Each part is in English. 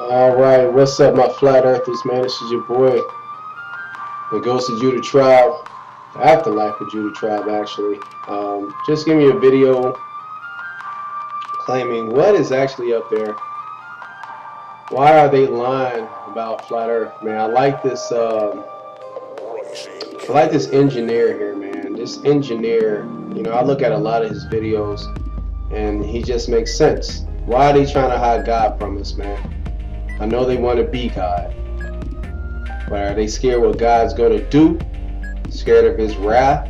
All right, what's up, my flat earthers, man? This is your boy, the Ghost of Judah Tribe, the afterlife of Judah Tribe, actually. Just give me a video claiming what is actually up there. Why are they lying about flat Earth, man? I like this. I like this engineer here, man. This engineer, I look at a lot of his videos, and he just makes sense. Why are they trying to hide God from us, man? I know they want to be God. But are they scared what God's going to do? Scared of his wrath?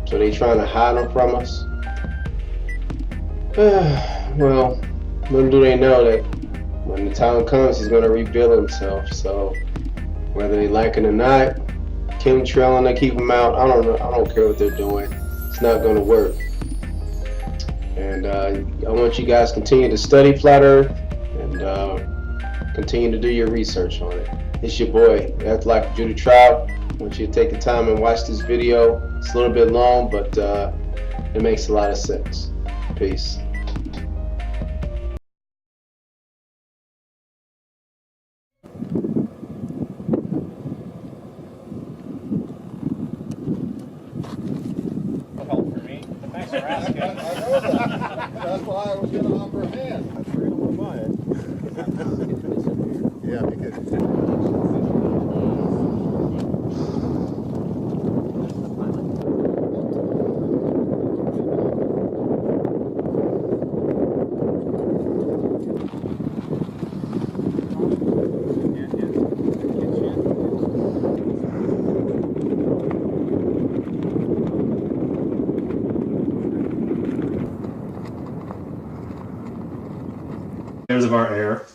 So they trying to hide him from us? Well, little do they know that when the time comes, he's going to reveal himself. So whether they like it or not, chemtrailing to keep him out, I don't know. I don't care what they're doing. It's not going to work. And I want you guys to continue to study Flat Earth and continue to do your research on it. It's your boy, the Afterlife of Judah Tribe. I want you to take the time and watch this video. It's a little bit long, but it makes a lot of sense. Peace. Help for me. Thanks for asking. I know that. That's why I was going to offer a hand. I'm sure you won't buy it. Yeah, because layers of our air,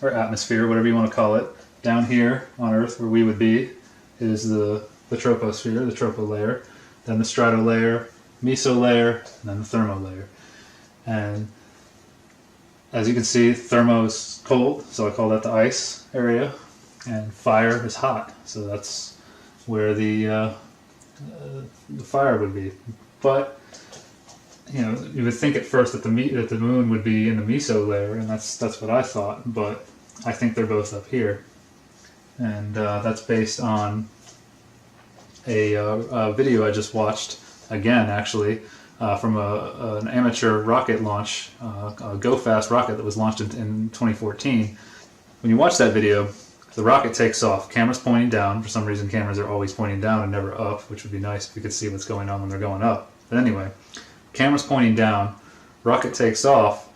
or atmosphere, whatever you want to call it. Down here on Earth, where we would be, is the troposphere, the tropo layer, then the strato layer, meso layer, and then the thermo layer. And as you can see, thermo is cold, so I call that the ice area, and fire is hot, so that's where the fire would be. But you would think at first that the moon would be in the meso layer, and that's what I thought. But I think they're both up here, and that's based on a video I just watched again, actually, from an amateur rocket launch, a Go Fast rocket that was launched in 2014. When you watch that video, the rocket takes off. Camera's pointing down. For some reason, cameras are always pointing down and never up, which would be nice if you could see what's going on when they're going up. But anyway, camera's pointing down, rocket takes off,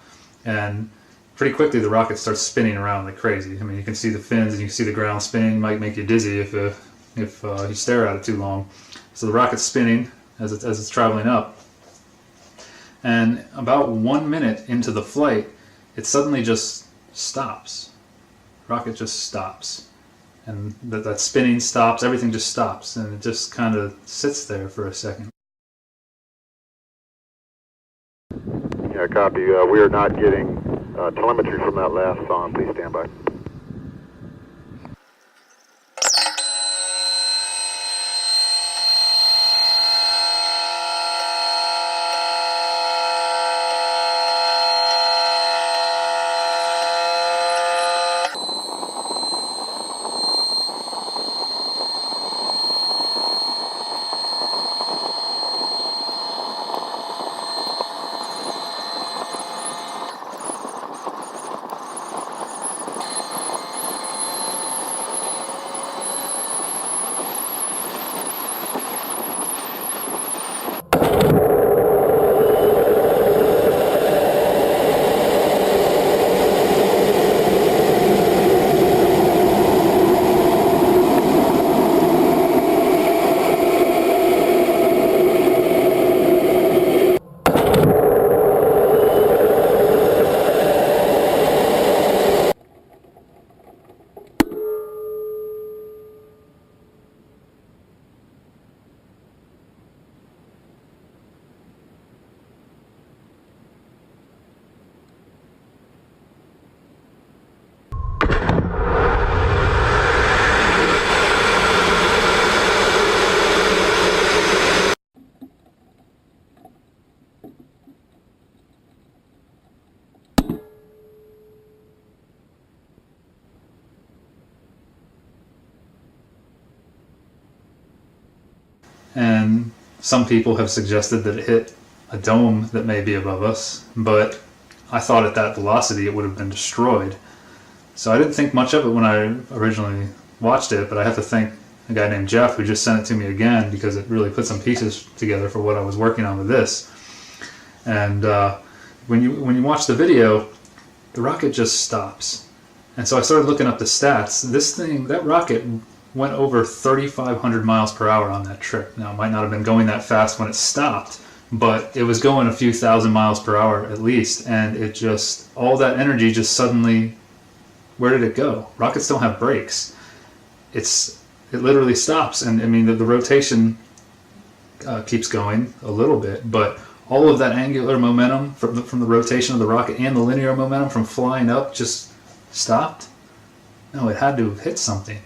and pretty quickly the rocket starts spinning around like crazy. I mean, you can see the fins and you can see the ground spinning. Might make you dizzy if you stare at it too long. So the rocket's spinning as it's traveling up, and about 1 minute into the flight, it suddenly just stops. Rocket just stops, and that spinning stops. Everything just stops, and it just kind of sits there for a second. yeah, copy. We are not getting telemetry from that last song. Please stand by. and some people have suggested that it hit a dome that may be above us, but I thought at that velocity it would have been destroyed. So I didn't think much of it when I originally watched it, but I have to thank a guy named Jeff who just sent it to me again, because it really put some pieces together for what I was working on with this. And when you watch the video, the rocket just stops. And so I started looking up the stats. That rocket went over 3,500 miles per hour on that trip. Now, it might not have been going that fast when it stopped, but it was going a few thousand miles per hour at least, and all that energy just suddenly, where did it go? Rockets don't have brakes. It literally stops, and I mean the rotation keeps going a little bit, but all of that angular momentum from the rotation of the rocket and the linear momentum from flying up just stopped? No, it had to have hit something.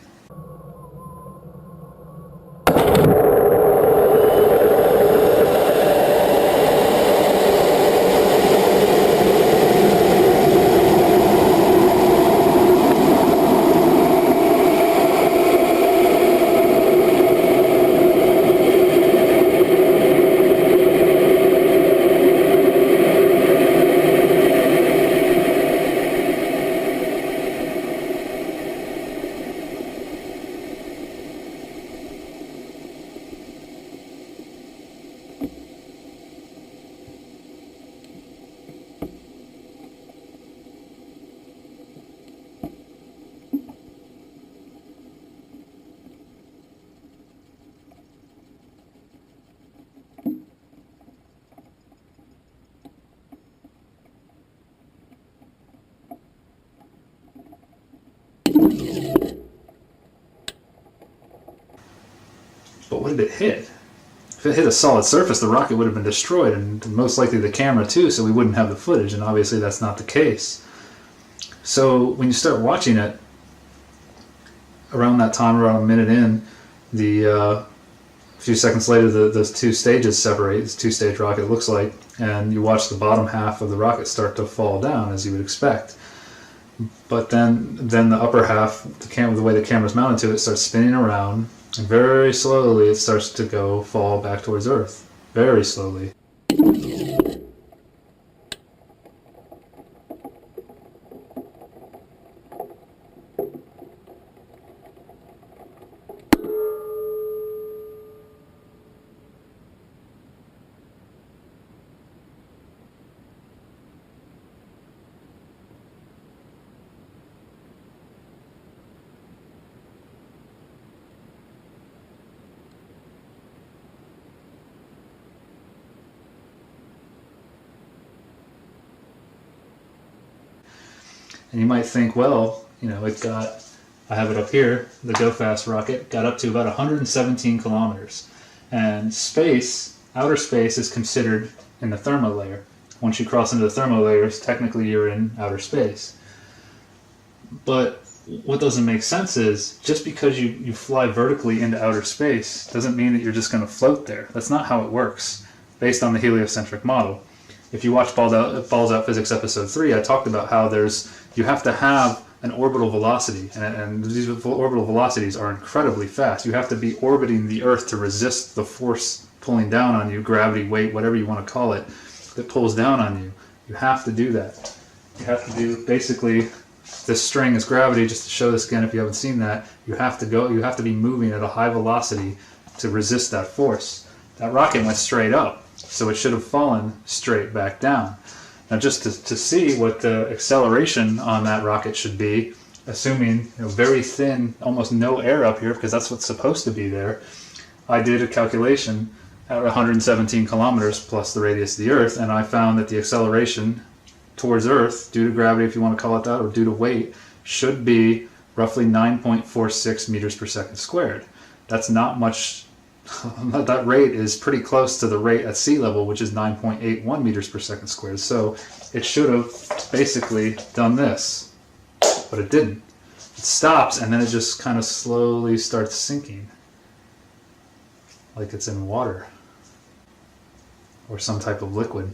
But what did it hit? If it hit a solid surface, the rocket would have been destroyed, and most likely the camera too, so we wouldn't have the footage, and obviously that's not the case. So when you start watching it, around that time, around a minute in, a few seconds later, those two stages separate. It's a two-stage rocket, it looks like, and you watch the bottom half of the rocket start to fall down, as you would expect. But then the upper half, the way the camera's mounted to it, starts spinning around, and very slowly it starts to fall back towards Earth. Very slowly. And you might think, well, I have it up here, the Go Fast rocket got up to about 117 kilometers. And outer space is considered in the thermal layer. Once you cross into the thermal layers, technically you're in outer space. But what doesn't make sense is, just because you fly vertically into outer space doesn't mean that you're just going to float there. That's not how it works, based on the heliocentric model. If you watch Balls Out Physics Episode 3, I talked about how you have to have an orbital velocity, and these orbital velocities are incredibly fast. You have to be orbiting the Earth to resist the force pulling down on you, gravity, weight, whatever you want to call it, that pulls down on you. You have to do that. You have to do, basically, this string is gravity. Just to show this again, if you haven't seen that, you have to be moving at a high velocity to resist that force. That rocket went straight up, so it should have fallen straight back down. Now, just to see what the acceleration on that rocket should be, assuming very thin, almost no air up here, because that's what's supposed to be there, I did a calculation at 117 kilometers plus the radius of the Earth, and I found that the acceleration towards Earth, due to gravity, if you want to call it that, or due to weight, should be roughly 9.46 meters per second squared. That's not much. That rate is pretty close to the rate at sea level, which is 9.81 meters per second squared. So it should have basically done this, but it didn't. It stops, and then it just kind of slowly starts sinking, like it's in water or some type of liquid.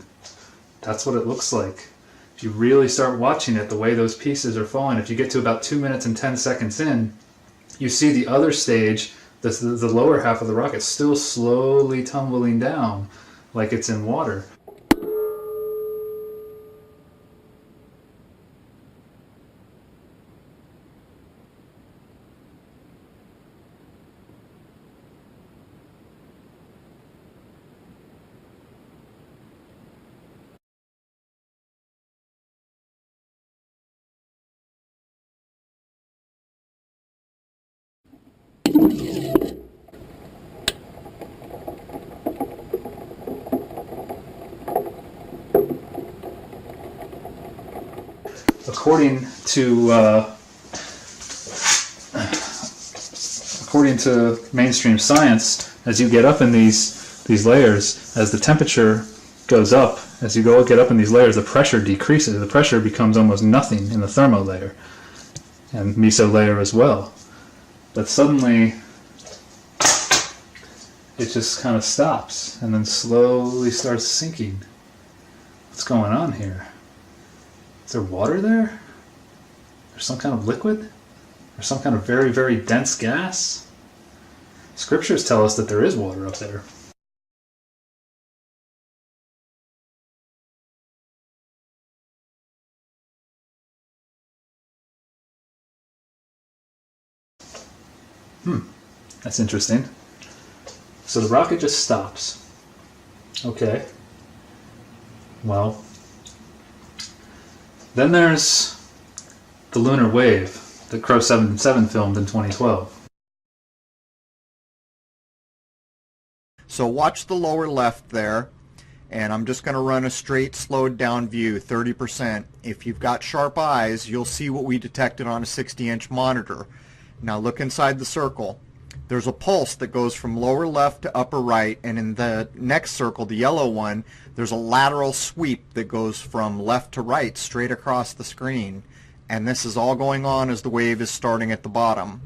That's what it looks like. If you really start watching it, the way those pieces are falling, if you get to about 2 minutes and 10 seconds in, you see the other stage the lower half of the rocket still slowly tumbling down like it's in water. According to mainstream science, as you get up in these layers, as the temperature goes up, as you get up in these layers, the pressure decreases. The pressure becomes almost nothing in the thermo layer and meso layer as well. But suddenly, it just kind of stops and then slowly starts sinking. What's going on here? Is there water there? There's some kind of liquid? Or some kind of very, very dense gas? Scriptures tell us that there is water up there. That's interesting. So the rocket just stops. Okay. Well, then there's the lunar wave that Crow 77 filmed in 2012. So watch the lower left there, and I'm just going to run a straight slowed down view, 30%. If you've got sharp eyes, you'll see what we detected on a 60-inch monitor. Now look inside the circle. There's a pulse that goes from lower left to upper right, and in the next circle, the yellow one, there's a lateral sweep that goes from left to right straight across the screen. And this is all going on as the wave is starting at the bottom.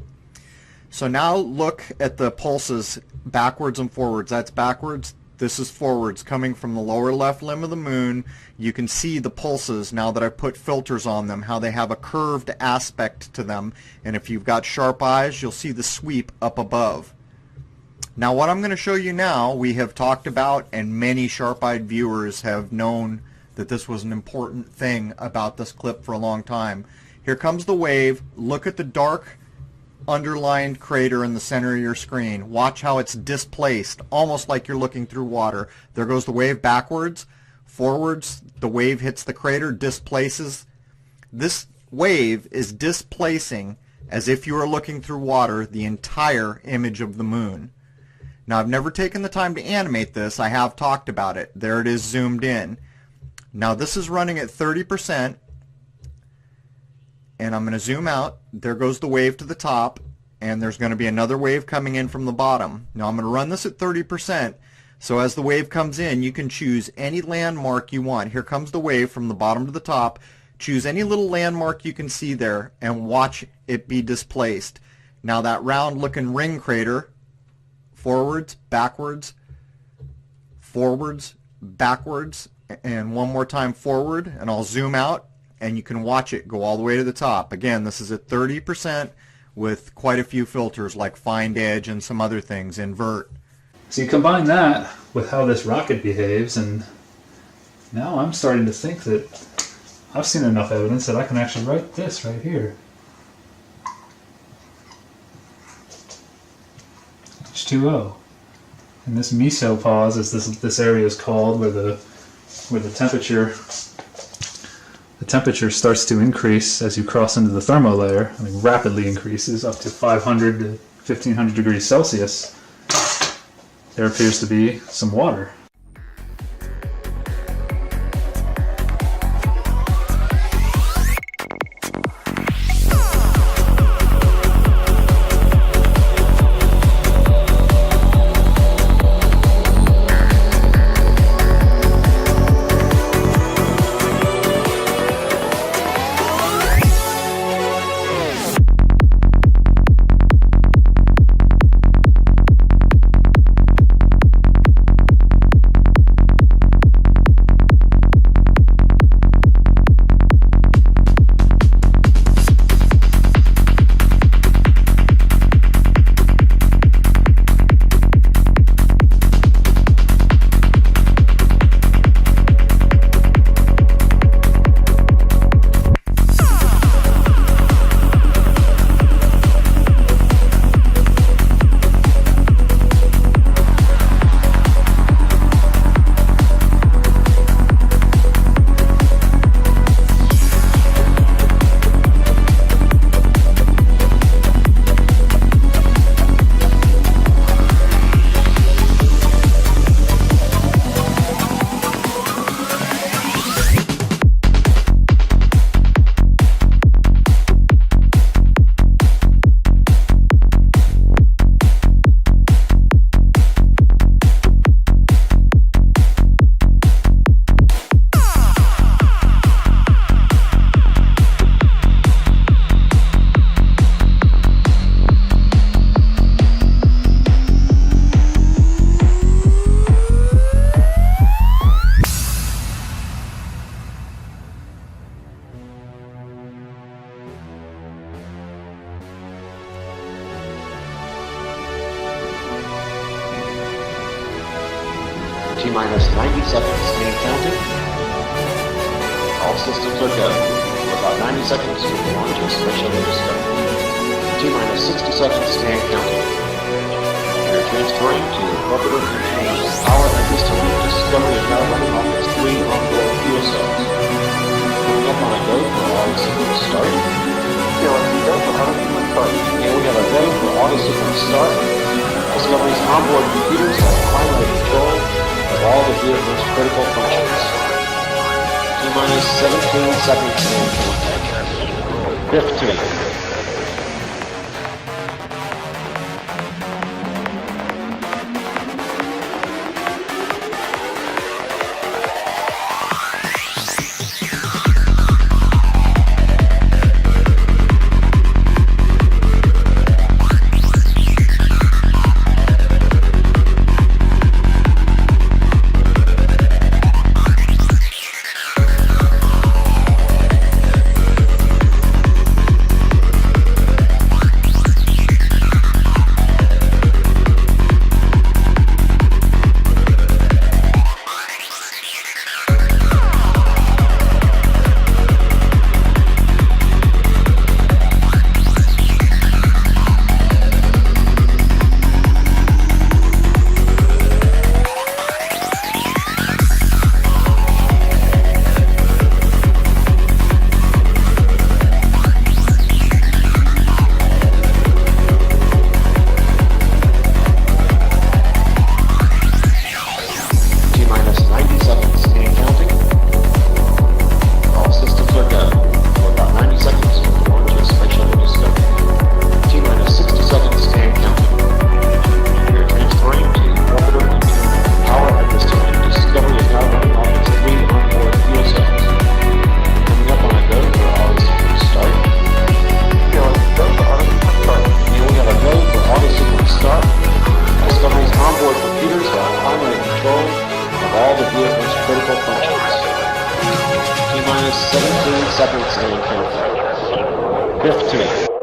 So now look at the pulses backwards and forwards. That's backwards. This is forwards. Coming from the lower left limb of the moon, you can see the pulses now that I've put filters on them, how they have a curved aspect to them. And if you've got sharp eyes, you'll see the sweep up above. Now what I'm going to show you now, we have talked about, and many sharp-eyed viewers have known that this was an important thing about this clip for a long time. Here comes the wave. Look at the dark underlined crater in the center of your screen. Watch how it's displaced, almost like you're looking through water. There goes the wave backwards. Forwards, the wave hits the crater, displaces. This wave is displacing, as if you were looking through water, the entire image of the moon. Now, I've never taken the time to animate this. I have talked about it. There it is zoomed in. Now, this is running at 30%. And I'm going to zoom out. There goes the wave to the top, and there's going to be another wave coming in from the bottom. Now I'm going to run this at 30%, so as the wave comes in, you can choose any landmark you want. Here comes the wave from the bottom to the top. Choose any little landmark you can see there and watch it be displaced. Now that round looking ring crater, forwards, backwards, and one more time forward, and I'll zoom out. And you can watch it go all the way to the top. Again, this is at 30% with quite a few filters like find edge and some other things, invert. So you combine that with how this rocket behaves, and now I'm starting to think that I've seen enough evidence that I can actually write this right here. H2O. And this mesopause, as this area is called, where the temperature starts to increase as you cross into the thermo layer. I mean, rapidly increases up to 500 to 1500 degrees Celsius. There appears to be some water. T-minus 90 seconds and counting. All systems are go. For about 90 seconds to launch a special discovery. T-minus 60 seconds and counting. We are transferring to orbital control. Power at this time. Discovery is now running off its 3 onboard fuel cells. Coming up on a go for auto sequence start. And we have a go for auto sequence start. Discovery's onboard computers have primary control of all the vehicle's critical functions. T-minus 17 seconds and counting. 15. All the vehicle's critical functions. T-minus 17 seconds and counting. 15.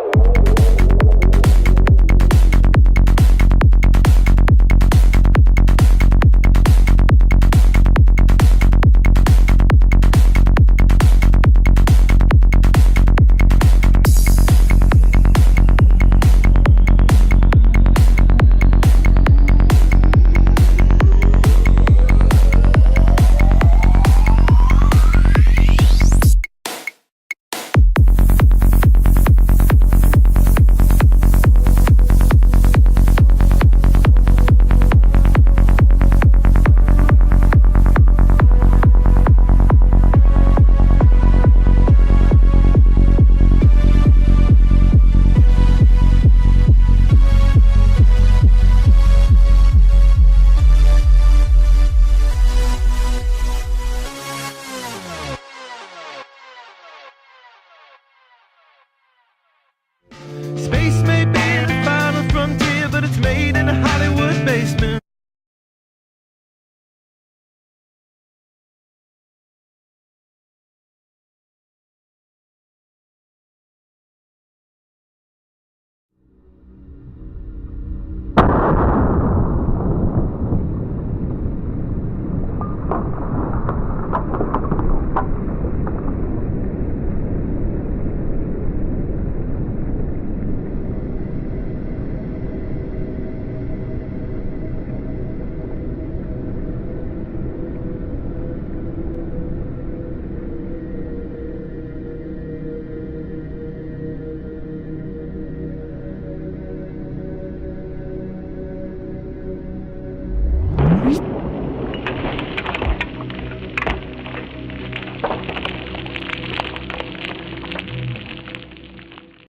Space may be the final frontier, but it's made